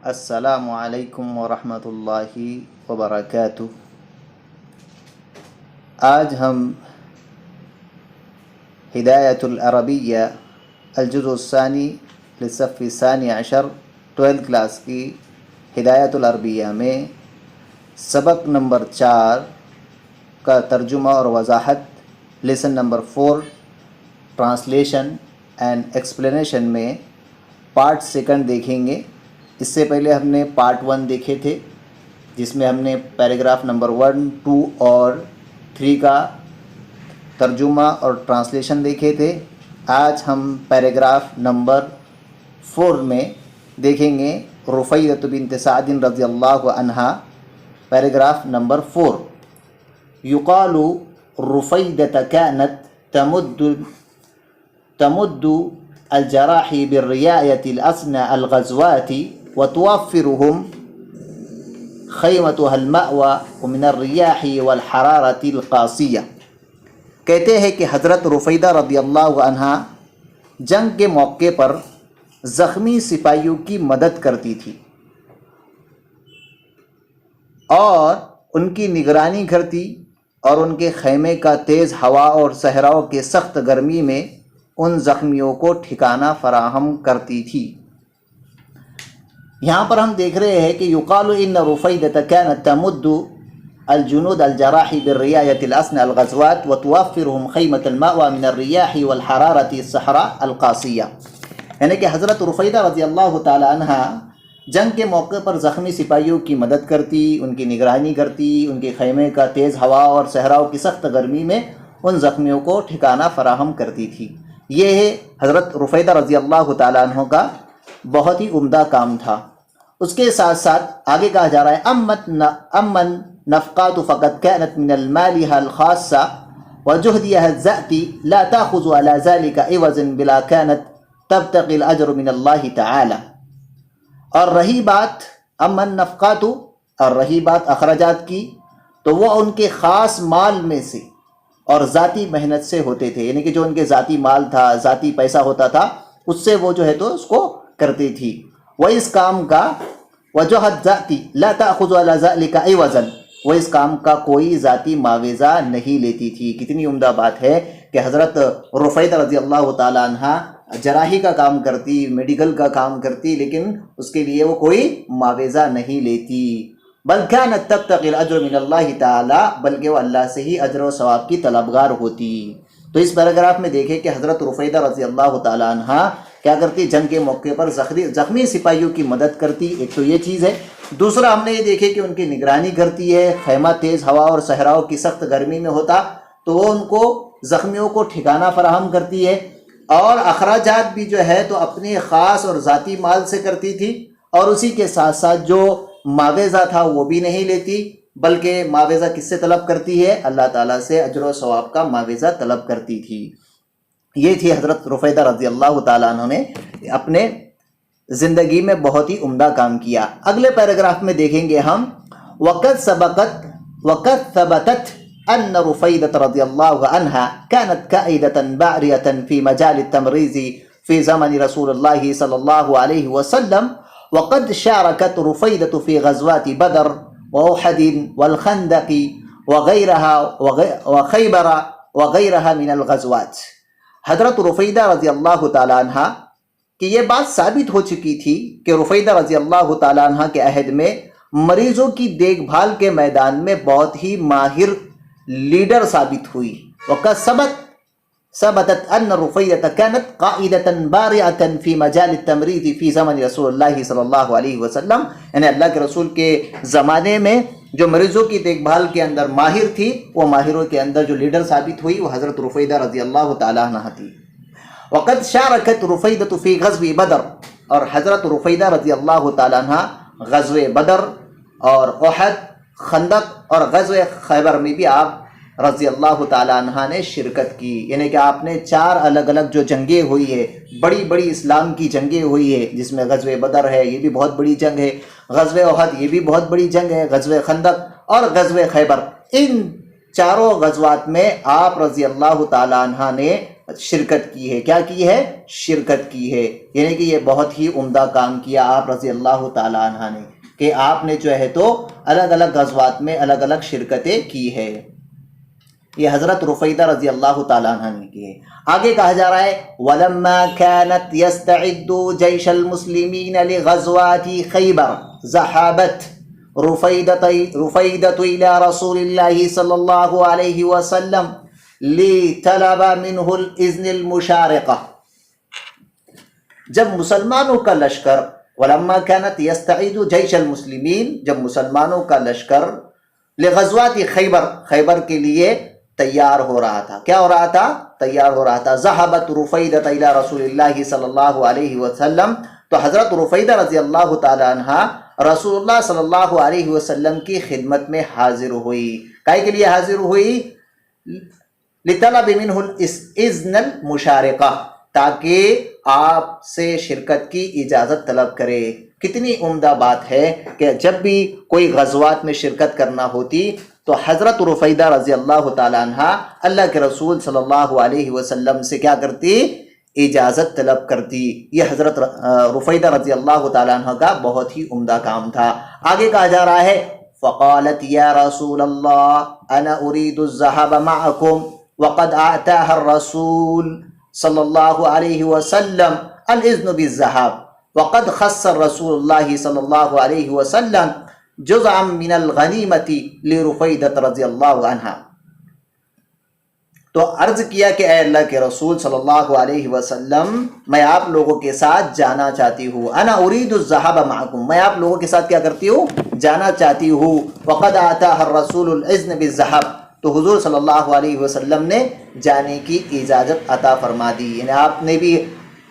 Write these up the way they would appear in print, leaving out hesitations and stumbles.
السلام علیکم ورحمۃ اللہ وبرکاتہ۔ آج ہم ہدایت العربیہ الجزء الثانی للصف الثانی عشر 12 کلاس کی ہدایت العربیہ میں سبق نمبر 4 کا ترجمہ اور وضاحت lesson number 4 translation and explanation میں پارٹ سیکنڈ دیکھیں گے۔ اس سے پہلے ہم نے پارٹ 1 دیکھے تھے جس میں ہم نے پیراگراف نمبر 1، 2 اور 3 کا ترجمہ اور ٹرانسلیشن دیکھے تھے۔ آج ہم پیراگراف نمبر 4 میں دیکھیں گے رفیدۃ بنت سعد رضی اللہ عنہا۔ پیراگراف نمبر 4، یقال رفیدۃ كانت تمد الجراحی بالرعایة الأسنى الغزوات وتوفرهم خیمتها المأوى من الریاح والحرارة القاسیہ۔ کہتے ہیں کہ حضرت رفیدہ رضی اللہ عنہا جنگ کے موقع پر زخمی سپاہیوں کی مدد کرتی تھی اور ان کی نگرانی کرتی اور ان کے خیمے کا تیز ہوا اور صحراؤں کے سخت گرمی میں ان زخمیوں کو ٹھکانہ فراہم کرتی تھی۔ یہاں پر ہم دیکھ رہے ہیں کہ یقال ان رفیدۃ كانت تمد الجنود الجراحی بالرعایة الأسنى الغزوات وتوفرهم خیمة المأوى من الریاح والحرارة الصحراء القاسیہ، یعنی کہ حضرت رفیدہ رضی اللہ تعالی عنہ جنگ کے موقع پر زخمی سپاہیوں کی مدد کرتی، ان کی نگرانی کرتی، ان کے خیمے کا تیز ہوا اور صحراؤں کی سخت گرمی میں ان زخمیوں کو ٹھکانہ فراہم کرتی تھی۔ یہ ہے حضرت رفیدہ رضی اللہ تعالیٰ عنہ کا بہت ہی عمدہ کام تھا۔ اس کے ساتھ ساتھ آگے کہا جا رہا ہے امن نفقات فقط كانت من المالها الخاصة وجهدها الذاتي لا تأخذ على ذلك عوضا بلا كانت تبتغي الأجر من الله تعالى۔ اور رہی بات امن نفقات، اور رہی بات اخراجات کی، تو وہ ان کے خاص مال میں سے اور ذاتی محنت سے ہوتے تھے، یعنی کہ جو ان کے ذاتی مال تھا، ذاتی پیسہ ہوتا تھا، اس سے وہ جو ہے تو اس کو کرتی تھی۔ وہ اس کام کا وجہد ذاتی لا تأخذ على ذلك عوضا، وہ اس کام کا کوئی ذاتی معاوضہ نہیں لیتی تھی۔ کتنی عمدہ بات ہے کہ حضرت رفیدہ رضی اللہ تعالی عنہ جراحی کا کام کرتی، میڈیکل کا کام کرتی، لیکن اس کے لیے وہ کوئی معاوضہ نہیں لیتی، بل كانت تبتغي الاجر من اللہ تعالی، بلکہ وہ اللہ سے ہی اجر و ثواب کی طلبگار ہوتی۔ تو اس پیراگراف میں دیکھیں کہ حضرت رفیدہ رضی اللہ تعالی عنہ کیا کرتی، جنگ کے موقع پر زخمی سپاہیوں کی مدد کرتی، ایک تو یہ چیز ہے۔ دوسرا ہم نے یہ دیکھے کہ ان کی نگرانی کرتی ہے، خیمہ تیز ہوا اور صحراؤں کی سخت گرمی میں ہوتا تو وہ ان کو زخمیوں کو ٹھکانہ فراہم کرتی ہے، اور اخراجات بھی جو ہے تو اپنے خاص اور ذاتی مال سے کرتی تھی، اور اسی کے ساتھ ساتھ جو معاوضہ تھا وہ بھی نہیں لیتی، بلکہ معاوضہ کس سے طلب کرتی ہے؟ اللہ تعالیٰ سے اجر و ثواب کا معاوضہ طلب کرتی تھی۔ یہ تھی حضرت رفیدہ رضی اللہ تعالیٰ عنہ نے اپنے زندگی میں بہت ہی عمدہ کام کیا۔ اگلے پیراگراف میں دیکھیں گے ہم وقد ثبتت ان رفیدۃ رضی اللہ عنہا كانت قائدۃ بارئۃ فی مجال التمریض فی زمن رسول اللہ صلی اللہ علیہ وسلم، وقد شارکت رفیدۃ فی غزوات بدر واحد والخندق وغیرها وخیبر وغیرها من الغزوات۔ حضرت رفیدہ رضی اللہ تعالی عنہ کہ یہ بات ثابت ہو چکی تھی کہ رفیدہ رضی اللہ تعالی عنہ کے عہد میں مریضوں کی دیکھ بھال کے میدان میں بہت ہی ماہر لیڈر ثابت ہوئی۔ وقد ثبتت ان رفیدۃ كانت قائدۃ بارئۃ فی مجال التمریض فی زمن رسول اللہ صلی اللہ علیہ وسلم، یعنی اللہ کے رسول کے زمانے میں جو مریضوں کی دیکھ بھال کے اندر ماہر تھی، وہ ماہروں کے اندر جو لیڈر ثابت ہوئی وہ حضرت رفیدہ رضی اللہ تعالی عنہ تھی۔ وقد شارکت رفیدۃ فی غزوہ بدر، اور حضرت رفیدہ رضی اللہ تعالی عنہ غزوہ بدر اور احد، خندق اور غزوہ خیبر میں بھی آپ رضی اللہ تعالی عنہ نے شرکت کی، یعنی کہ آپ نے 4 الگ الگ جو جنگیں ہوئی ہے، بڑی بڑی اسلام کی جنگیں ہوئی ہے، جس میں غزوہ بدر ہے، یہ بھی بہت بڑی جنگ ہے، غزوہ احد یہ بھی بہت بڑی جنگ ہے، غزوہ خندق اور غزوہ خیبر، ان چاروں غزوات میں آپ رضی اللہ تعالی عنہ نے شرکت کی ہے. کیا کی ہے؟ شرکت کی ہے. یعنی کہ یہ بہت ہی عمدہ کام کیا آپ رضی اللہ تعالی عنہ نے کہ آپ نے جو ہے تو الگ الگ غزوات میں الگ الگ شرکتیں کی ہے. یہ حضرت رفیدہ رضی اللہ تعالیٰ عنہ نے کی ہے. آگے کہا جا رہا ہے وَلَمَّا كَانَتْ يَسْتَعِدُّ جَيْشَ الْمُسْلِمِينَ لِغَزْوَاتِ خَيْبَرَ ذَهَبَتْ رفيدة إلى رسول الله صلى الله عليه وسلم لطلب منه الإذن المشارقة. جب مسلمانوں کا لشکر ولما كانت يستعيد جيش المسلمين، جب مسلمانوں کا لشکر لغزوات خیبر، خیبر کے لیے تیار ہو رہا تھا. کیا ہو رہا تھا؟ تیار ہو رہا تھا. ذهبت رفيدة إلى رسول الله صلی اللہ علیہ وسلم، تو حضرت رفیدہ رضی اللہ تعالی عنہ رسول اللہ صلی اللہ علیہ وسلم کی خدمت میں حاضر ہوئی. کائے کے لیے حاضر ہوئی؟ لطلب منہ الاذن المشارقہ، تاکہ آپ سے شرکت کی اجازت طلب کرے. کتنی عمدہ بات ہے کہ جب بھی کوئی غزوات میں شرکت کرنا ہوتی تو حضرت رفیدہ رضی اللہ تعالی عنہ اللہ کے رسول صلی اللہ علیہ وسلم سے کیا کرتی؟ اجازت طلب کرتی. یہ حضرت رفیدہ رضی اللہ تعالیٰ عنہ کا بہت ہی عمدہ کام تھا. آگے کہا جا رہا ہے فقالت یا رسول اللہ انا اريد الذهاب معكم وقد اعطاها الرسول صلی اللہ علیہ وسلم الاذن بالذهاب وقد خص الرسول اللہ صلی اللہ علیہ وسلم جزءا من الغنیمۃ لرفیدہ رضی اللہ عنہ. تو عرض کیا کہ اے اللہ کے رسول صلی اللہ علیہ وسلم میں آپ لوگوں کے ساتھ جانا چاہتی ہوں. انا اريد الذهاب معكم، میں آپ لوگوں کے ساتھ کیا کرتی ہوں؟ جانا چاہتی ہوں. وقد آتاها الرسول الاذن بالذهاب، تو حضور صلی اللہ علیہ وسلم نے جانے کی اجازت عطا فرما دی. یعنی آپ نے بھی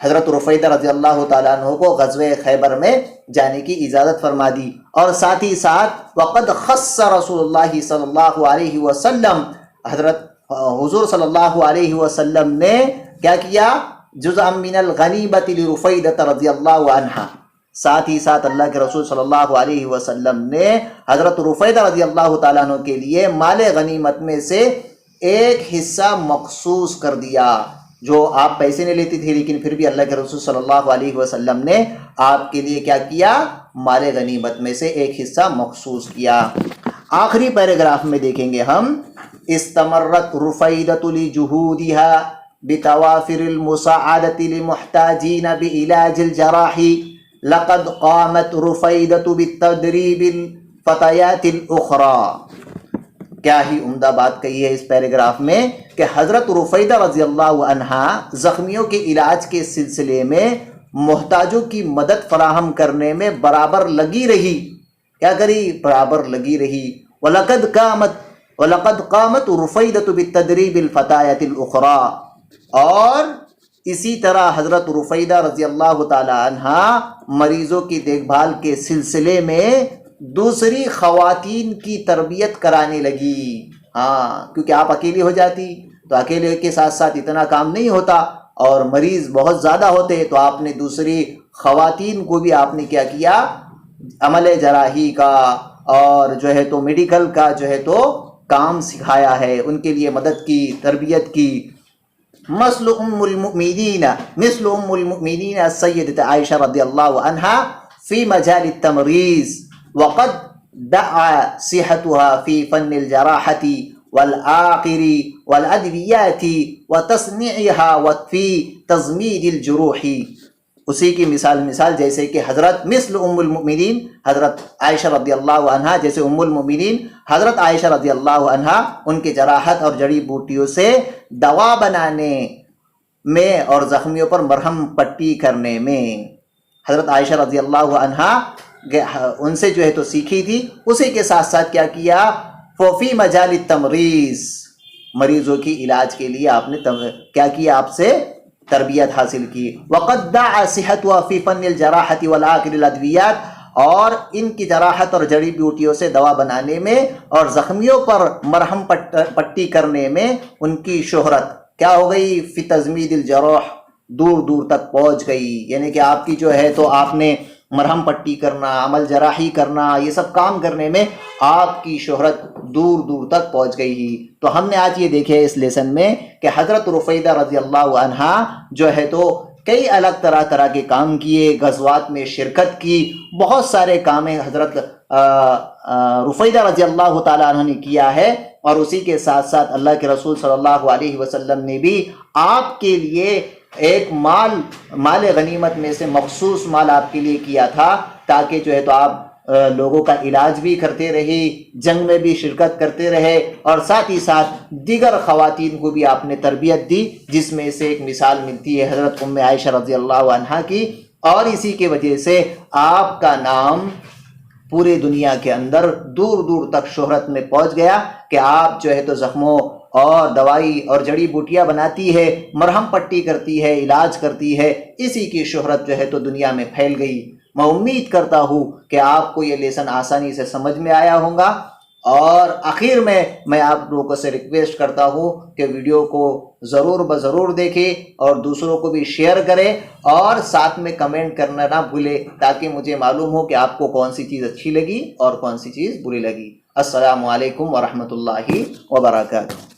حضرت رفیدہ رضی اللہ تعالیٰ عنہ کو غزوہ خیبر میں جانے کی اجازت فرما دی. اور ساتھ ہی ساتھ وقد خص رسول اللہ صلی اللہ علیہ وسلم، حضرت حضور صلی اللہ علیہ وسلم نے کیا کیا؟ جزءا من الغنیمۃ لرفیدہ رضی اللہ عنہ. ساتھ ہی ساتھ اللہ کے رسول صلی اللہ علیہ وسلم نے حضرت رفیدہ رضی اللہ تعالیٰ عنہ کے لیے مال غنیمت میں سے ایک حصہ مخصوص کر دیا. جو آپ پیسے نہیں لیتی تھی لیکن پھر بھی اللہ کے رسول صلی اللہ علیہ وسلم نے آپ کے لیے کیا کیا؟ مال غنیمت میں سے ایک حصہ مخصوص کیا. آخری پیراگراف میں دیکھیں گے ہم استمرت رفیدۃ لجہودها بتوافر المساعدۃ للمحتاجین بعلاج الجراح لقد قامت رفیدۃ بالتدریب الفتیات الاخرى. کیا ہی عمدہ بات کہی ہے اس پیراگراف میں کہ حضرت رفیدہ رضی اللہ عنہ زخمیوں کے علاج کے سلسلے میں محتاجوں کی مدد فراہم کرنے میں برابر لگی رہی. کیا کری؟ برابر لگی رہی. وَلَقَدْ قَامَتْ رُفَيْدَةُ بِالتَّدْرِيبِ الْفَتَايَةِ الْأُخْرَى. اور اسی طرح حضرت رفیدہ رضی اللہ تعالی عنہ مریضوں کی دیکھ بھال کے سلسلے میں دوسری خواتین کی تربیت کرانے لگی. ہاں، کیونکہ آپ اکیلی ہو جاتی تو اکیلے کے ساتھ ساتھ اتنا کام نہیں ہوتا، اور مریض بہت زیادہ ہوتے تو آپ نے دوسری خواتین کو بھی آپ نے کیا کیا؟ عمل جراحی کا اور جو ہے تو میڈیکل کا جو ہے تو کام سکھایا ہے، ان کے لیے مدد کی، تربیت کی. مثل ام المؤمنین السیدۃ عائشہ رضی اللہ عنہا فی مجال التمریض وقد دعا صحتها فی فن الجراحة والآقر والادویات وتصنیعها وفی تضمید الجروح. اسی کی مثال جیسے کہ حضرت مثل ام المؤمنین حضرت عائشہ رضی اللہ عنہا، جیسے ام المؤمنین حضرت عائشہ رضی اللہ عنہا ان کے جراحت اور جڑی بوٹیوں سے دوا بنانے میں اور زخمیوں پر مرہم پٹی کرنے میں حضرت عائشہ رضی اللہ عنہا ان سے جو ہے تو سیکھی تھی. اسی کے ساتھ ساتھ کیا کیا؟ فی مجال التمریض، مریضوں کی علاج کے لیے آپ نے کیا کیا؟ آپ سے تربیت حاصل کی. وقد دعا صحتها فی فن الجراحة والآقر الادویات، اور ان کی جراحت اور جڑی بوٹیوں سے دوا بنانے میں اور زخمیوں پر مرہم پٹی کرنے میں ان کی شہرت کیا ہو گئی؟ فی تضمید الجروح، دور دور تک پہنچ گئی. یعنی کہ آپ کی جو ہے تو آپ نے مرہم پٹی کرنا، عمل جراحی کرنا، یہ سب کام کرنے میں آپ کی شہرت دور دور تک پہنچ گئی ہی۔ تو ہم نے آج یہ دیکھے اس لیسن میں کہ حضرت رفیدہ رضی اللہ عنہا جو ہے تو کئی الگ طرح کے کام کیے، غزوات میں شرکت کی، بہت سارے کام حضرت رفیدہ رضی اللہ تعالیٰ عنہ نے کیا ہے، اور اسی کے ساتھ ساتھ اللہ کے رسول صلی اللہ علیہ وسلم نے بھی آپ کے لیے ایک مال غنیمت میں سے مخصوص مال آپ کے لیے کیا تھا، تاکہ جو ہے تو آپ لوگوں کا علاج بھی کرتے رہے، جنگ میں بھی شرکت کرتے رہے، اور ساتھ ہی ساتھ دیگر خواتین کو بھی آپ نے تربیت دی، جس میں سے ایک مثال ملتی ہے حضرت ام عائشہ رضی اللہ عنہا کی، اور اسی کی وجہ سے آپ کا نام پورے دنیا کے اندر دور دور تک شہرت میں پہنچ گیا کہ آپ جو ہے تو زخموں اور دوائی اور جڑی بوٹیاں بناتی ہے، مرہم پٹی کرتی ہے، علاج کرتی ہے، اسی کی شہرت جو ہے تو دنیا میں پھیل گئی۔ میں امید کرتا ہوں کہ آپ کو یہ لیسن آسانی سے سمجھ میں آیا ہوگا، اور آخر میں آپ لوگوں سے ریکویسٹ کرتا ہوں کہ ویڈیو کو ضرور دیکھیں اور دوسروں کو بھی شیئر کریں، اور ساتھ میں کمنٹ کرنا نہ بھولیں، تاکہ مجھے معلوم ہو کہ آپ کو کون سی چیز اچھی لگی اور کون سی چیز بری لگی۔ السلام علیکم ورحمۃ اللہ وبرکاتہ۔